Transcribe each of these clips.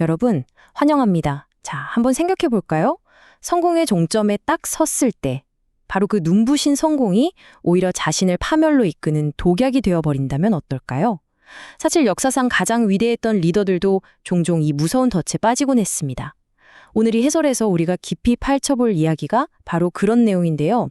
여러분, 환영합니다. 자, 한번 생각해 볼까요? 성공의 종점에 딱 섰을 때, 바로 그 눈부신 성공이 오히려 자신을 파멸로 이끄는 독약이 되어버린다면 어떨까요? 사실 역사상 가장 위대했던 리더들도 종종 이 무서운 덫에 빠지곤 했습니다. 오늘 이 해설에서 우리가 깊이 파헤쳐볼 이야기가 바로 그런 내용인데요.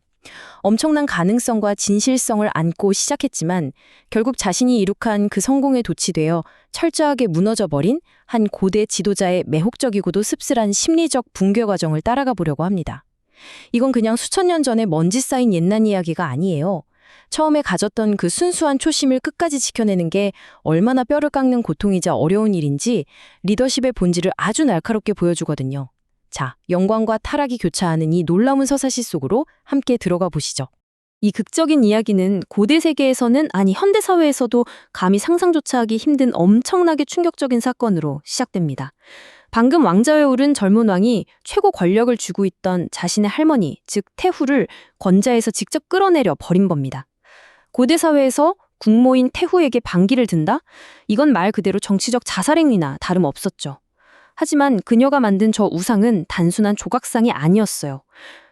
엄청난 가능성과 진실성을 안고 시작했지만 결국 자신이 이룩한 그 성공에 도취되어 철저하게 무너져버린 한 고대 지도자의 매혹적이고도 씁쓸한 심리적 붕괴 과정을 따라가 보려고 합니다. 이건 그냥 수천 년 전에 먼지 쌓인 옛날 이야기가 아니에요. 처음에 가졌던 그 순수한 초심을 끝까지 지켜내는 게 얼마나 뼈를 깎는 고통이자 어려운 일인지 리더십의 본질을 아주 날카롭게 보여주거든요. 자, 영광과 타락이 교차하는 이 놀라운 서사시 속으로 함께 들어가 보시죠. 이 극적인 이야기는 고대 세계에서는 아니 현대 사회에서도 감히 상상조차 하기 힘든 엄청나게 충격적인 사건으로 시작됩니다. 방금 왕좌에 오른 젊은 왕이 최고 권력을 쥐고 있던 자신의 할머니, 즉 태후를 권자에서 직접 끌어내려 버린 겁니다. 고대 사회에서 국모인 태후에게 반기를 든다? 이건 말 그대로 정치적 자살행위나 다름없었죠. 하지만 그녀가 만든 저 우상은 단순한 조각상이 아니었어요.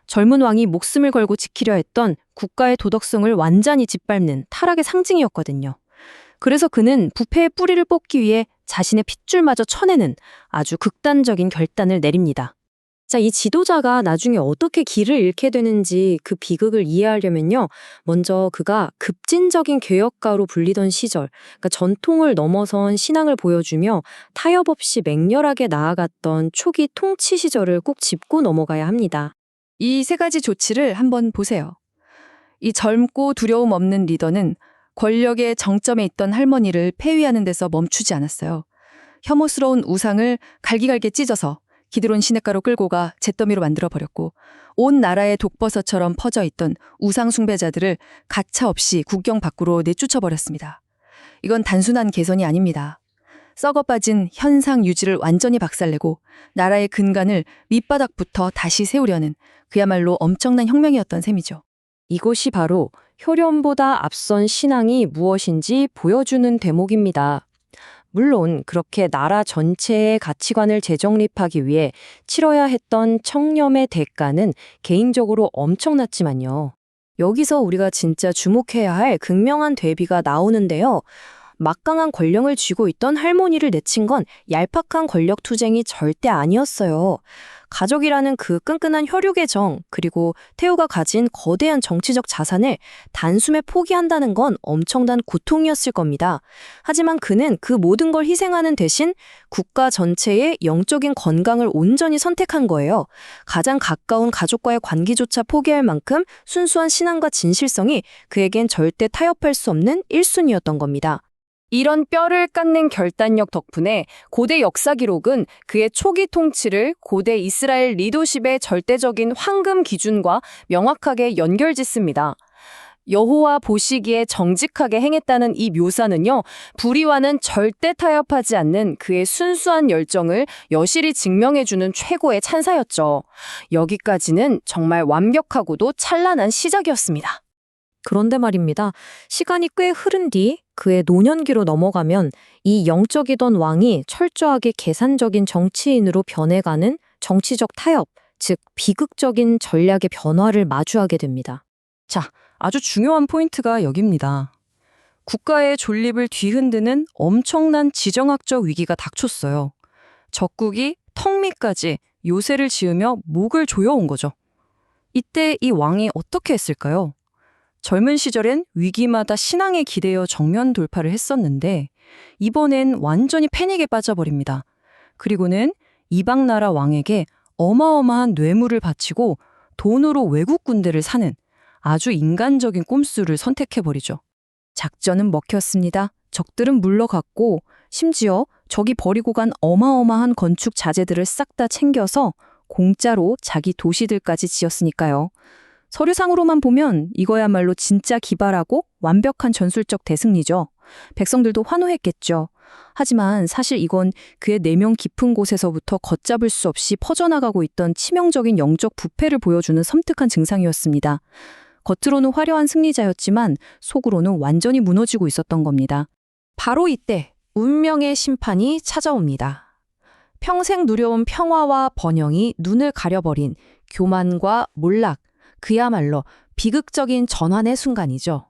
젊은 왕이 목숨을 걸고 지키려 했던 국가의 도덕성을 완전히 짓밟는 타락의 상징이었거든요. 그래서 그는 부패의 뿌리를 뽑기 위해 자신의 핏줄마저 쳐내는 아주 극단적인 결단을 내립니다. 자, 이 지도자가 나중에 어떻게 길을 잃게 되는지 그 비극을 이해하려면요. 먼저 그가 급진적인 개혁가로 불리던 시절, 그러니까 전통을 넘어선 신앙을 보여주며 타협 없이 맹렬하게 나아갔던 초기 통치 시절을 꼭 짚고 넘어가야 합니다. 이 세 가지 조치를 한번 보세요. 이 젊고 두려움 없는 리더는 권력의 정점에 있던 할머니를 폐위하는 데서 멈추지 않았어요. 혐오스러운 우상을 갈기갈기 찢어서 기드론 시냇가로 끌고 가 잿더미로 만들어버렸고 온 나라에 독버섯처럼 퍼져있던 우상 숭배자들을 가차없이 국경 밖으로 내쫓아버렸습니다. 이건 단순한 개선이 아닙니다. 썩어빠진 현상 유지를 완전히 박살내고 나라의 근간을 밑바닥부터 다시 세우려는 그야말로 엄청난 혁명이었던 셈이죠. 이것이 바로 혈연보다 앞선 신앙이 무엇인지 보여주는 대목입니다. 물론 그렇게 나라 전체의 가치관을 재정립하기 위해 치러야 했던 청렴의 대가는 개인적으로 엄청났지만요. 여기서 우리가 진짜 주목해야 할 극명한 대비가 나오는데요. 막강한 권력을 쥐고 있던 할머니를 내친 건 얄팍한 권력 투쟁이 절대 아니었어요. 가족이라는 그 끈끈한 혈육의 정, 그리고 태후가 가진 거대한 정치적 자산을 단숨에 포기한다는 건 엄청난 고통이었을 겁니다. 하지만 그는 그 모든 걸 희생하는 대신 국가 전체의 영적인 건강을 온전히 선택한 거예요. 가장 가까운 가족과의 관계조차 포기할 만큼 순수한 신앙과 진실성이 그에겐 절대 타협할 수 없는 1순위였던 겁니다. 이런 뼈를 깎는 결단력 덕분에 고대 역사 기록은 그의 초기 통치를 고대 이스라엘 리더십의 절대적인 황금 기준과 명확하게 연결짓습니다. 여호와 보시기에 정직하게 행했다는 이 묘사는요, 불의와는 절대 타협하지 않는 그의 순수한 열정을 여실히 증명해주는 최고의 찬사였죠. 여기까지는 정말 완벽하고도 찬란한 시작이었습니다. 그런데 말입니다. 시간이 꽤 흐른 뒤 그의 노년기로 넘어가면 이 영적이던 왕이 철저하게 계산적인 정치인으로 변해가는 정치적 타협, 즉 비극적인 전략의 변화를 마주하게 됩니다. 자, 아주 중요한 포인트가 여기입니다. 국가의 존립을 뒤흔드는 엄청난 지정학적 위기가 닥쳤어요. 적국이 턱 밑까지 요새를 지으며 목을 조여온 거죠. 이때 이 왕이 어떻게 했을까요? 젊은 시절엔 위기마다 신앙에 기대어 정면 돌파를 했었는데 이번엔 완전히 패닉에 빠져버립니다. 그리고는 이방 나라 왕에게 어마어마한 뇌물을 바치고 돈으로 외국 군대를 사는 아주 인간적인 꼼수를 선택해버리죠. 작전은 먹혔습니다. 적들은 물러갔고 심지어 적이 버리고 간 어마어마한 건축 자재들을 싹 다 챙겨서 공짜로 자기 도시들까지 지었으니까요. 서류상으로만 보면 이거야말로 진짜 기발하고 완벽한 전술적 대승리죠. 백성들도 환호했겠죠. 하지만 사실 이건 그의 내면 깊은 곳에서부터 걷잡을 수 없이 퍼져나가고 있던 치명적인 영적 부패를 보여주는 섬뜩한 증상이었습니다. 겉으로는 화려한 승리자였지만 속으로는 완전히 무너지고 있었던 겁니다. 바로 이때 운명의 심판이 찾아옵니다. 평생 누려온 평화와 번영이 눈을 가려버린 교만과 몰락, 그야말로 비극적인 전환의 순간이죠.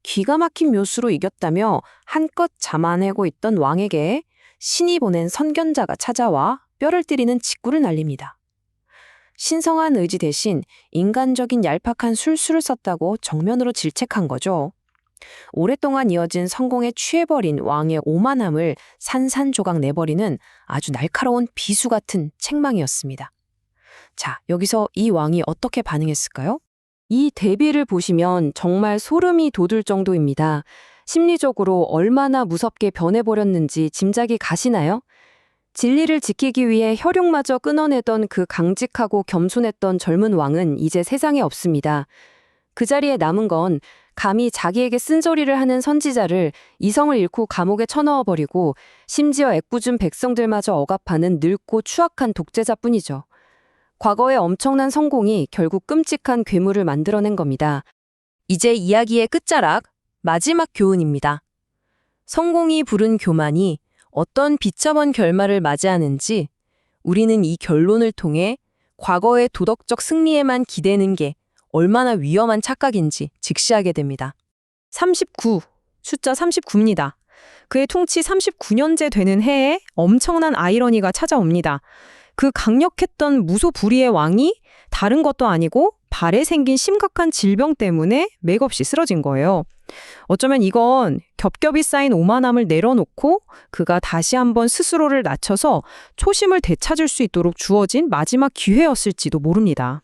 기가 막힌 묘수로 이겼다며 한껏 자만하고 있던 왕에게 신이 보낸 선견자가 찾아와 뼈를 때리는 직구를 날립니다. 신성한 의지 대신 인간적인 얄팍한 술수를 썼다고 정면으로 질책한 거죠. 오랫동안 이어진 성공에 취해버린 왕의 오만함을 산산조각 내버리는 아주 날카로운 비수 같은 책망이었습니다. 자, 여기서 이 왕이 어떻게 반응했을까요? 이 대비를 보시면 정말 소름이 돋을 정도입니다. 심리적으로 얼마나 무섭게 변해버렸는지 짐작이 가시나요? 진리를 지키기 위해 혈육마저 끊어내던 그 강직하고 겸손했던 젊은 왕은 이제 세상에 없습니다. 그 자리에 남은 건 감히 자기에게 쓴소리를 하는 선지자를 이성을 잃고 감옥에 쳐넣어버리고 심지어 애꿎은 백성들마저 억압하는 늙고 추악한 독재자뿐이죠. 과거의 엄청난 성공이 결국 끔찍한 괴물을 만들어낸 겁니다. 이제 이야기의 끝자락, 마지막 교훈입니다. 성공이 부른 교만이 어떤 비참한 결말을 맞이하는지 우리는 이 결론을 통해 과거의 도덕적 승리에만 기대는 게 얼마나 위험한 착각인지 직시하게 됩니다. 39, 숫자 39입니다. 그의 통치 39년째 되는 해에 엄청난 아이러니가 찾아옵니다. 그 강력했던 무소불위의 왕이 다른 것도 아니고 발에 생긴 심각한 질병 때문에 맥없이 쓰러진 거예요. 어쩌면 이건 겹겹이 쌓인 오만함을 내려놓고 그가 다시 한번 스스로를 낮춰서 초심을 되찾을 수 있도록 주어진 마지막 기회였을지도 모릅니다.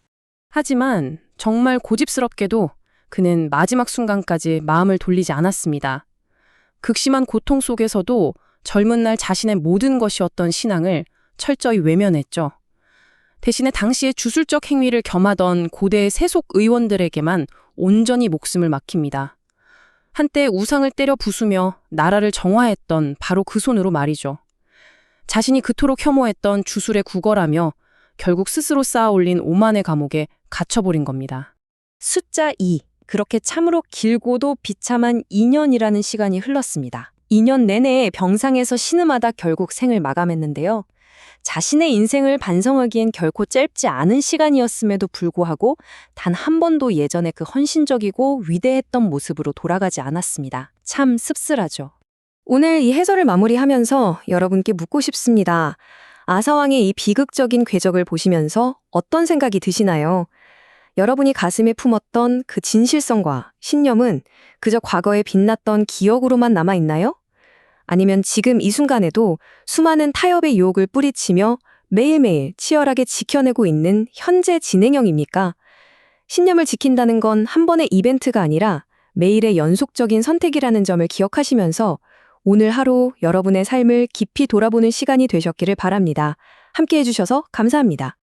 하지만 정말 고집스럽게도 그는 마지막 순간까지 마음을 돌리지 않았습니다. 극심한 고통 속에서도 젊은 날 자신의 모든 것이었던 신앙을 철저히 외면했죠. 대신에 당시의 주술적 행위를 겸하던 고대 세속 의원들에게만 온전히 목숨을 맡깁니다. 한때 우상을 때려 부수며 나라를 정화했던 바로 그 손으로 말이죠. 자신이 그토록 혐오했던 주술에 구걸하며 결국 스스로 쌓아올린 오만의 감옥에 갇혀버린 겁니다. 숫자 2. 그렇게 참으로 길고도 비참한 2년이라는 시간이 흘렀습니다. 2년 내내 병상에서 신음하다 결국 생을 마감했는데요. 자신의 인생을 반성하기엔 결코 짧지 않은 시간이었음에도 불구하고 단 한 번도 예전의 그 헌신적이고 위대했던 모습으로 돌아가지 않았습니다. 참 씁쓸하죠. 오늘 이 해설을 마무리하면서 여러분께 묻고 싶습니다. 아사왕의 이 비극적인 궤적을 보시면서 어떤 생각이 드시나요? 여러분이 가슴에 품었던 그 진실성과 신념은 그저 과거에 빛났던 기억으로만 남아있나요? 아니면 지금 이 순간에도 수많은 타협의 유혹을 뿌리치며 매일매일 치열하게 지켜내고 있는 현재 진행형입니까? 신념을 지킨다는 건 한 번의 이벤트가 아니라 매일의 연속적인 선택이라는 점을 기억하시면서 오늘 하루 여러분의 삶을 깊이 돌아보는 시간이 되셨기를 바랍니다. 함께 해주셔서 감사합니다.